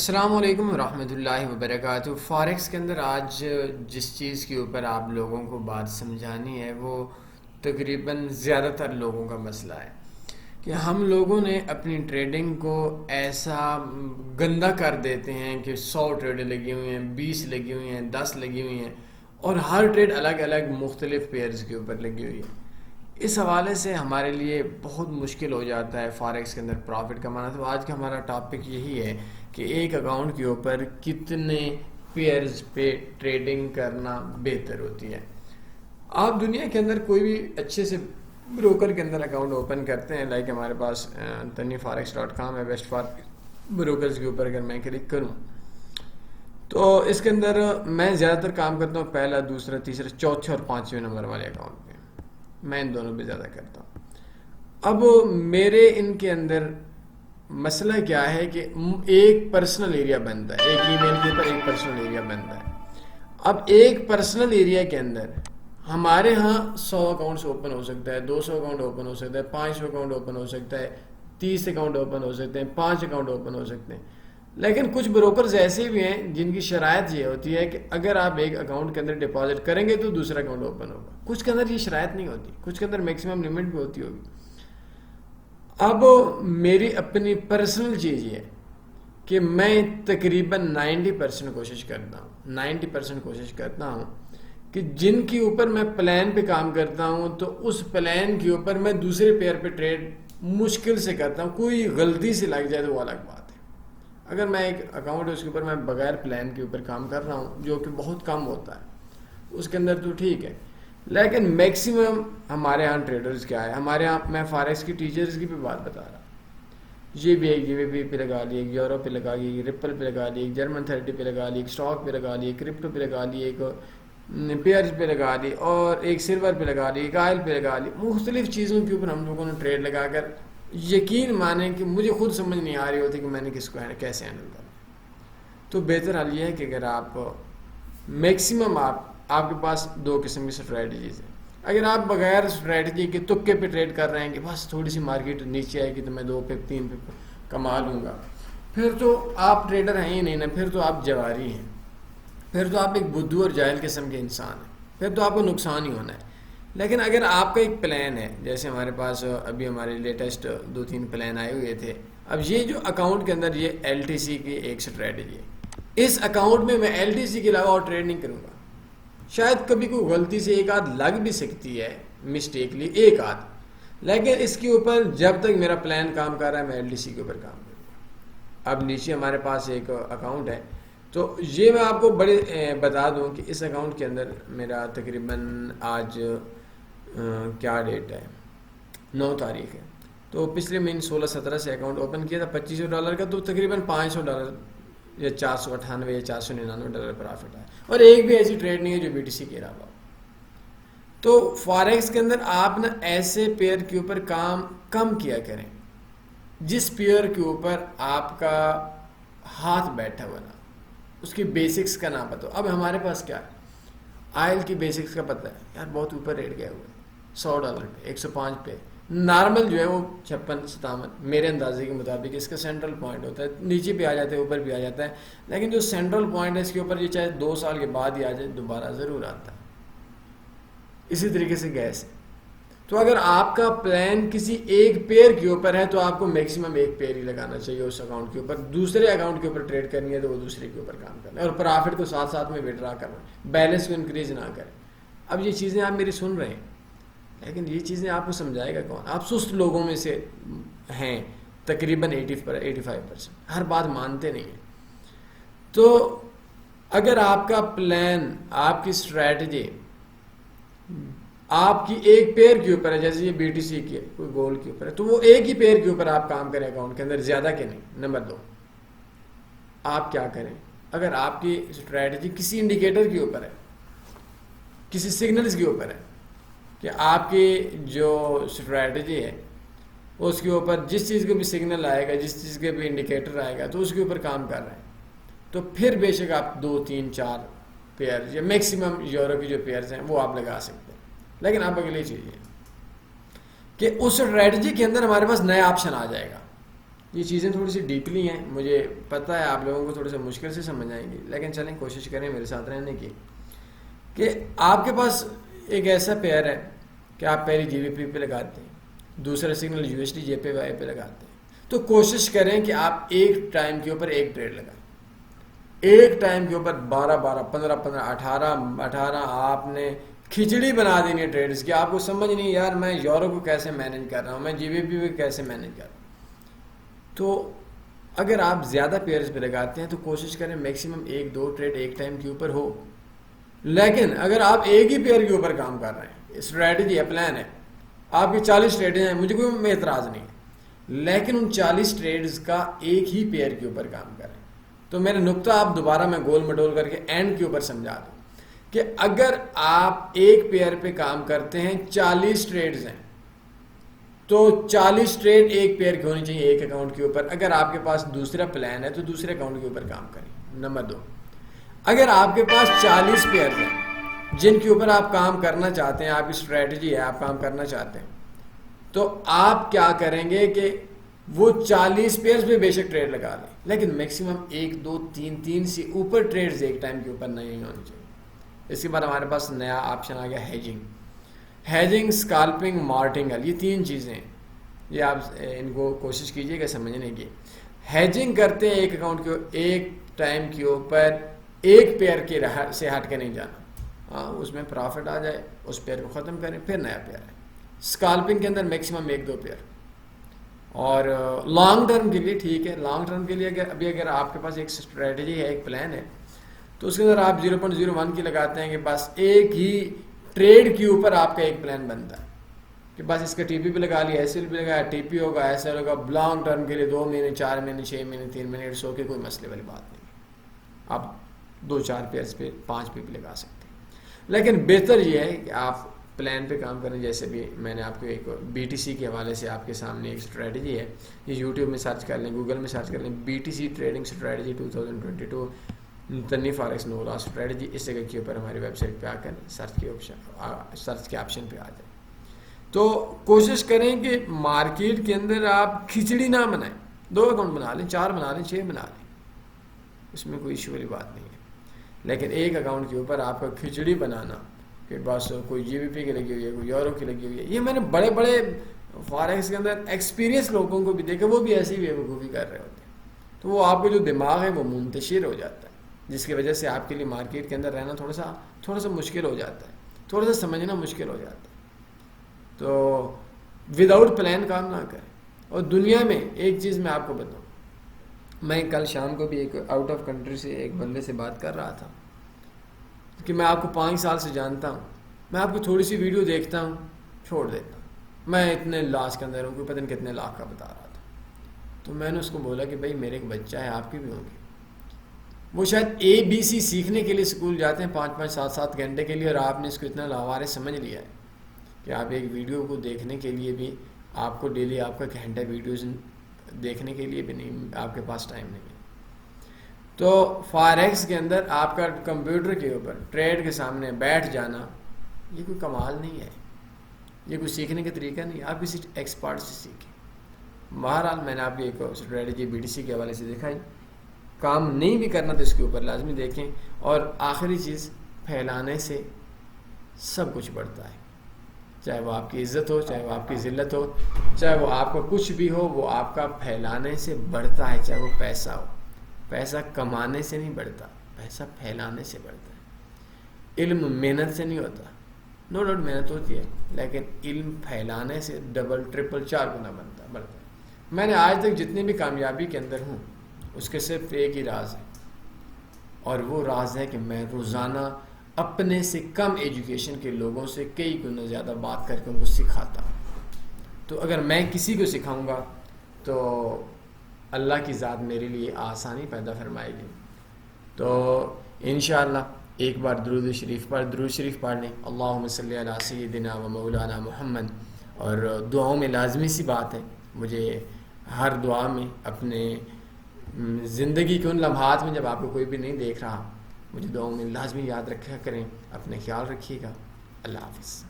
السلام علیکم ورحمۃ اللہ وبرکاتہ۔ فاریکس کے اندر آج جس چیز کے اوپر آپ لوگوں کو بات سمجھانی ہے وہ تقریباً زیادہ تر لوگوں کا مسئلہ ہے کہ ہم لوگوں نے اپنی ٹریڈنگ کو ایسا گندا کر دیتے ہیں کہ 100 ٹریڈیں لگی ہوئی ہیں، 20 لگی ہوئی ہیں، 10 لگی ہوئی ہیں اور ہر ٹریڈ الگ الگ مختلف پیئرز کے اوپر لگی ہوئی ہے۔ اس حوالے سے ہمارے لیے بہت مشکل ہو جاتا ہے فاریکس کے اندر پروفٹ کمانا۔ تو آج کا ہمارا ٹاپک یہی ہے کہ ایک اکاؤنٹ کے اوپر کتنے پیئرز پہ ٹریڈنگ کرنا بہتر ہوتی ہے۔ آپ دنیا کے اندر کوئی بھی اچھے سے بروکر کے اندر اکاؤنٹ اوپن کرتے ہیں، لائک ہمارے پاس tanniforex.com ہے، ویسٹ فار بروکرز کے اوپر اگر میں کلک کروں تو اس کے اندر میں زیادہ تر کام کرتا ہوں پہلا، دوسرا، تیسرا، چوتھے اور پانچویں نمبر والے اکاؤنٹ پہ۔ میں ان دونوں پہ زیادہ کرتا ہوں۔ اب میرے ان کے اندر مسئلہ کیا ہے کہ ایک پرسنل ایریا بنتا ہے، ایک ای میل کے اوپر ایک پرسنل ایریا بنتا ہے۔ اب ایک پرسنل ایریا کے اندر ہمارے ہاں 100 اکاؤنٹس اوپن ہو سکتا ہے، 200 اکاؤنٹ اوپن ہو سکتا ہے، 500 اکاؤنٹ اوپن ہو سکتا ہے، 30 اکاؤنٹ اوپن ہو سکتے ہیں، 5 اکاؤنٹ اوپن ہو سکتے ہیں۔ لیکن کچھ بروکرز ایسے بھی ہیں جن کی شرائط یہ ہوتی ہے کہ اگر آپ ایک اکاؤنٹ کے اندر ڈپازٹ کریں گے تو دوسرا اکاؤنٹ اوپن ہوگا۔ کچھ کے اندر یہ شرائط نہیں ہوتی، کچھ کے اندر میکسیمم لمٹ بھی ہوتی ہوگی۔ اب میری اپنی پرسنل چیز یہ ہے کہ میں تقریباً 90% کوشش کرتا ہوں 90% کوشش کرتا ہوں کہ جن کے اوپر میں پلان پہ کام کرتا ہوں تو اس پلان کے اوپر میں دوسرے پیئر پہ ٹریڈ مشکل سے کرتا ہوں۔ کوئی غلطی سے لگ جائے تو وہ الگ بات ہے۔ اگر میں ایک اکاؤنٹ ہے اس کے اوپر میں بغیر پلان کے اوپر کام کر رہا ہوں، جو کہ بہت کم ہوتا ہے، اس کے اندر تو ٹھیک ہے۔ لیکن میکسیمم ہمارے ہاں ٹریڈرز کیا ہے، ہمارے ہاں میں فاریکس کی ٹیچرز کی بھی بات بتا رہا ہوں، یہ بھی ایک JVP پہ لگا لی، ایک یورو پہ لگا لی، ایک ریپل پہ لگا لی، ایک جرمن 30 پہ لگا لی، ایک اسٹاک پہ لگا لی، ایک کرپٹو پہ لگا لی، ایک پیئرز پہ لگا لی، اور ایک سلور پہ لگا لی، ایک آئل پہ لگا لی۔ مختلف چیزوں کے اوپر ہم لوگوں نے ٹریڈ لگا کر یقین مانیں کہ مجھے خود سمجھ نہیں آ رہی ہوتی کہ میں نے کس کو کیسے ہینڈل کرنا۔ تو بہتر حل یہ ہے کہ اگر آپ میکسیمم آپ کے پاس دو قسم کی اسٹریٹجیز ہیں۔ اگر آپ بغیر اسٹریٹجی کے تکے پہ ٹریڈ کر رہے ہیں کہ بس تھوڑی سی مارکیٹ نیچے آئے گی تو میں 2 پہ 3 پہ کما لوں گا، پھر تو آپ ٹریڈر ہیں ہی نہیں نا، پھر تو آپ جواری ہیں، پھر تو آپ ایک بدھو اور جاہل قسم کے انسان ہیں، پھر تو آپ کو نقصان ہی ہونا ہے۔ لیکن اگر آپ کا ایک پلان ہے، جیسے ہمارے پاس ابھی ہمارے لیٹسٹ 2-3 پلان آئے ہوئے تھے، اب یہ جو اکاؤنٹ کے اندر یہ LTC کی ایک اسٹریٹجی ہے، اس اکاؤنٹ میں LTC کے علاوہ اور ٹریڈ نہیں کروں گا۔ شاید کبھی کوئی غلطی سے ایک آدھ لگ بھی سکتی ہے، مسٹیکلی ایک آدھ، لیکن اس کے اوپر جب تک میرا پلان کام کر رہا ہے میں LTC کے اوپر کام کروں گا۔ اب نیچے ہمارے پاس ایک اکاؤنٹ ہے، تو یہ میں آپ کو بڑے بتا دوں کہ اس اکاؤنٹ کے اندر میرا تقریباً آج کیا ڈیٹ ہے، 9 تاریخ ہے، تو پچھلے مہینے 16-17 سے اکاؤنٹ اوپن کیا تھا $2500 کا، تو تقریباً $500 یا $498 یا $499 پرافٹ ہے، اور ایک بھی ایسی ٹریڈ نہیں ہے جو BTC کے علاوہ۔ تو فاریکس کے اندر آپ نہ ایسے پیئر کے اوپر کام کم کیا کریں جس پیئر کے اوپر آپ کا ہاتھ بیٹھا ہوا نا، اس کی بیسکس کا نہ پتہ ہو۔ اب ہمارے پاس کیا ہے، آئل کی بیسکس کا پتہ ہے یار، بہت اوپر ریٹ گیا ہوا ہے، $100 پہ، 105 پہ، نارمل جو ہے وہ 56-57 میرے اندازے کے مطابق اس کا سینٹرل پوائنٹ ہوتا ہے، نیچے بھی آ جاتا ہے، اوپر بھی آ جاتا ہے، لیکن جو سینٹرل پوائنٹ ہے اس کے اوپر یہ چاہے 2 سال کے بعد ہی آ جائے دوبارہ ضرور آتا ہے۔ اسی طریقے سے گیس ہے۔ تو اگر آپ کا پلان کسی ایک پیئر کے اوپر ہے تو آپ کو میکسیمم ایک پیئر ہی لگانا چاہیے اس اکاؤنٹ کے اوپر، دوسرے اکاؤنٹ کے اوپر ٹریڈ کرنی ہے تو وہ دوسرے کے اوپر کام کرنا ہے، اور پرافٹ کو ساتھ ساتھ میں وڈرا کرنا ہے، بیلنس کو انکریز نہ کریں۔ اب یہ چیزیں آپ میری سن رہے ہیں، لیکن یہ چیزیں آپ کو سمجھائے گا کون؟ آپ سست لوگوں میں سے ہیں تقریباً 85%، ہر بات مانتے نہیں ہیں۔ تو اگر آپ کا پلان، آپ کی اسٹریٹجی آپ کی ایک پیئر کے اوپر ہے، جیسے یہ BTC کی ہے، کوئی گولڈ کے اوپر ہے، تو وہ ایک ہی پیئر کے اوپر آپ کام کریں اکاؤنٹ کے اندر، زیادہ کے نہیں۔ نمبر 2، آپ کیا کریں، اگر آپ کی اسٹریٹجی کسی انڈیکیٹر کے اوپر ہے، کسی سگنلز کے اوپر ہے، کہ آپ کی جو اسٹریٹجی ہے اس کے اوپر جس چیز کا بھی سگنل آئے گا، جس چیز کا بھی انڈیکیٹر آئے گا تو اس کے اوپر کام کر رہے ہیں، تو پھر بے شک آپ 2-3-4 پیئر یا میکسیمم یورو کی جو پیئرز ہیں وہ آپ لگا سکتے ہیں۔ لیکن آپ اگلی چیز یہ کہ اس اسٹریٹجی کے اندر ہمارے پاس نیا آپشن آ جائے گا یہ چیزیں تھوڑی سی ڈیپلی ہیں، مجھے پتہ ہے آپ لوگوں کو تھوڑا سا مشکل سے سمجھ آئیں گی، لیکن چلیں کوشش کریں میرے ساتھ رہنے کی. کہ آپ کے پاس ایک ایسا پیئر ہے کہ آپ پہلی جی بی پی پہ لگاتے ہیں، دوسرا signal U S D J P Y پہ لگاتے ہیں، تو کوشش کریں کہ آپ ایک ٹائم کے اوپر ایک ٹریڈ لگائیں. ایک ٹائم کے اوپر 12 15 15 18 آپ نے کھچڑی بنا دینی ہے ٹریڈز کی. آپ کو سمجھ نہیں یار میں یورو کو کیسے مینیج کر رہا ہوں، میں جی بی پی پہ کیسے مینیج کر رہا ہوں. تو اگر آپ زیادہ پیئرز پہ لگاتے ہیں تو کوشش کریں میکسیمم 1-2 ٹریڈ ایک ٹائم کے اوپر ہو. لیکن اگر آپ ایک ہی پیئر کے اوپر کام کر رہے ہیں، اسٹریٹجی ہے، پلان ہے، آپ کی 40 ٹریڈیں ہیں، مجھے کوئی اعتراض نہیں ہے، لیکن ان 40 ٹریڈز کا ایک ہی پیئر کے اوپر کام کریں. تو میرا نقطہ آپ دوبارہ میں گول مٹول کر کے اینڈ کے اوپر سمجھا دوں کہ اگر آپ ایک پیئر پہ کام کرتے ہیں، 40 ٹریڈز ہیں، تو 40 ٹریڈ ایک پیئر کی ہونی چاہیے ایک اکاؤنٹ کے اوپر. اگر آپ کے پاس دوسرا پلان ہے تو دوسرے اکاؤنٹ کے اوپر کام کریں. نمبر 2، اگر آپ کے پاس 40 پیئرز ہیں جن کے اوپر آپ کام کرنا چاہتے ہیں، آپ کی اسٹریٹجی ہے، آپ کام کرنا چاہتے ہیں، تو آپ کیا کریں گے کہ وہ 40 پیئرز پہ بے شک ٹریڈ لگا لیں، لیکن میکسیمم 1 2 3 سے اوپر ٹریڈز ایک ٹائم کے اوپر نہیں ہونی چاہیے. اس کے بعد ہمارے پاس نیا آپشن آ گیا ہیجنگ. ہیجنگ، اسکالپنگ، مارٹنگل، یہ 3 چیزیں ہیں. یہ آپ ان کو کوشش کیجیے گا سمجھنے کی. ہیجنگ کرتے ہیں ایک اکاؤنٹ کے ایک ٹائم کے اوپر ایک پیئر کے سے ہٹ کے نہیں جانا. ہاں اس میں پرافٹ آ جائے اس پیئر کو ختم کریں پھر نیا پیئر ہے. اسکالپنگ کے اندر میکسیمم 1-2 پیئر. اور لانگ ٹرم کے لیے ٹھیک ہے، لانگ ٹرم کے لیے اگر آپ کے پاس ایک اسٹریٹجی ہے، ایک پلان ہے، تو اس کے اندر آپ 0.01 کی لگاتے ہیں کہ بس ایک ہی ٹریڈ کے اوپر آپ کا ایک پلان بنتا ہے کہ بس اس کا ٹی پی پہ لگا لیا، ایس ایل پہ لگایا، ٹی پی ہوگا، ایس ایل ہوگا. لانگ ٹرم کے لیے 2 مہینے 4 مہینے 6 مہینے 3 مہینے سو کے کوئی مسئلے والی بات نہیں. آپ 2-4 پیئرس پہ 5 پہ بھی لگا سکتے ہیں. لیکن بہتر یہ ہے کہ آپ پلان پہ کام کریں. جیسے بھی میں نے آپ کو ایک بی ٹی سی کے حوالے سے آپ کے سامنے ایک اسٹریٹجی ہے، یہ یوٹیوب میں سرچ کر لیں، گوگل میں سرچ کر لیں، B T C trading strategy 2022 تنی فارکس نو لاس اسٹریٹجی. اس جگہ کے اوپر ہماری ویب سائٹ پہ آ کر سرچ کے آپشن پہ آ جائیں. تو کوشش کریں کہ مارکیٹ کے اندر آپ کھچڑی نہ بنائیں. 2 اکاؤنٹ بنا لیں، 4 بنا لیں، 6 بنا لیں، اس میں کوئی ایشو والی بات نہیں ہے. لیکن ایک اکاؤنٹ کے اوپر آپ کا کھچڑی بنانا کہ بس کوئی جی بی پی کی لگی ہوئی ہے، کوئی یورو کی لگی ہوئی ہے، یہ میں نے بڑے بڑے فارکس کے اندر ایکسپیرینس لوگوں کو بھی دیکھا، وہ بھی ایسی بیوقوفی کر رہے ہوتے ہیں. تو وہ آپ کا جو دماغ ہے وہ منتشر ہو جاتا ہے، جس کی وجہ سے آپ کے لیے مارکیٹ کے اندر رہنا تھوڑا سا مشکل ہو جاتا ہے، تھوڑا سا سمجھنا مشکل ہو جاتا ہے. تو وداؤٹ پلان کام نہ کریں. اور دنیا میں ایک چیز میں آپ کو بتاؤں، میں کل شام کو بھی ایک آؤٹ آف کنٹری سے ایک بندے سے بات کر رہا تھا کہ میں آپ کو 5 سال سے جانتا ہوں، میں آپ کو تھوڑی سی ویڈیو دیکھتا ہوں چھوڑ دیتا ہوں، میں اتنے لاس کے اندر ہوں، کوئی پتہ نہیں کتنے لاکھ کا بتا رہا تھا. تو میں نے اس کو بولا کہ بھائی میرے ایک بچہ ہے، آپ کے بھی ہوں گے، وہ شاید ABC سیکھنے کے لیے اسکول جاتے ہیں 5-5 7-7 گھنٹے کے لیے، اور آپ نے اس کو اتنا لاوارے سمجھ لیا ہے کہ آپ ایک ویڈیو کو دیکھنے کے لیے بھی آپ کو ڈیلی آپ کا گھنٹہ ویڈیوز دیکھنے کے لیے بھی نہیں آپ کے پاس ٹائم نہیں ہے. تو فاریکس کے اندر آپ کا کمپیوٹر کے اوپر ٹریڈ کے سامنے بیٹھ جانا یہ کوئی کمال نہیں ہے، یہ کوئی سیکھنے کا طریقہ نہیں ہے. آپ کسی ایکسپرٹ سے سیکھیں. بہرحال میں نے آپ کی ایک اسٹریٹجی بی ٹی سی کے حوالے سے دکھائی. کام نہیں بھی کرنا تو اس کے اوپر لازمی دیکھیں. اور آخری چیز، پھیلانے سے سب کچھ بڑھتا ہے، چاہے وہ آپ کی عزت ہو، چاہے وہ آپ کی ذلت ہو، چاہے وہ آپ کا کچھ بھی ہو، وہ آپ کا پھیلانے سے بڑھتا ہے. چاہے وہ پیسہ ہو، پیسہ کمانے سے نہیں بڑھتا، پیسہ پھیلانے سے بڑھتا ہے. علم محنت سے نہیں ہوتا، نو ڈاؤٹ محنت ہوتی ہے، لیکن علم پھیلانے سے ڈبل ٹرپل 4 گنا بڑھتا ہے. میں نے آج تک جتنی بھی کامیابی کے اندر ہوں اس کے صرف ایک ہی راز ہے، اور وہ راز ہے کہ میں روزانہ اپنے سے کم ایجوکیشن کے لوگوں سے کئی گنا زیادہ بات کر کے ان کو سکھاتا ہوں. تو اگر میں کسی کو سکھاؤں گا تو اللہ کی ذات میرے لیے آسانی پیدا فرمائے گی. تو انشاءاللہ ایک بار درود شریف پڑھ لیں، اللہم صلی علی سیدنا و مولانا محمد. اور دعاؤں میں لازمی سی بات ہے، مجھے ہر دعا میں اپنے زندگی کے ان لمحات میں جب آپ کو کوئی بھی نہیں دیکھ رہا، مجھے دعاؤں میں لازمی یاد رکھا کریں. اپنے خیال رکھیے گا. اللہ حافظ.